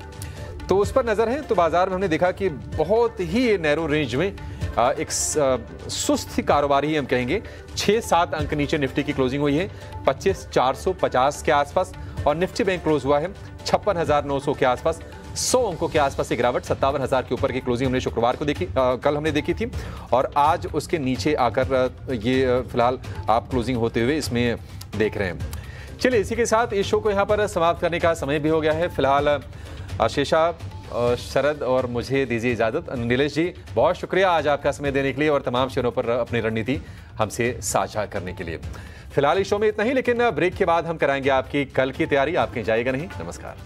तो उस पर नजर है। तो बाजार में हमने देखा कि बहुत ही नैरो रेंज में एक सुस्त कारोबारी हम कहेंगे। 6-7 अंक नीचे निफ्टी की क्लोजिंग हुई है 25,450 के आसपास और निफ्टी बैंक क्लोज हुआ है 56,900 के आसपास। 100 अंकों के आसपास की गिरावट, 57,000 के ऊपर की क्लोजिंग हमने शुक्रवार को देखी, कल हमने देखी थी और आज उसके नीचे आकर ये फिलहाल आप क्लोजिंग होते हुए इसमें देख रहे हैं। चलिए इसी के साथ इस शो को यहाँ पर समाप्त करने का समय भी हो गया है। फिलहाल आशीषा, शरद और मुझे दीजिए इजाजत। नीलेश जी, बहुत शुक्रिया आज आपका समय देने के लिए और तमाम शेयरों पर अपनी रणनीति हमसे साझा करने के लिए। फिलहाल इस शो में इतना ही, लेकिन ब्रेक के बाद हम कराएंगे आपकी कल की तैयारी। आप कहीं जाइएगा नहीं। नमस्कार।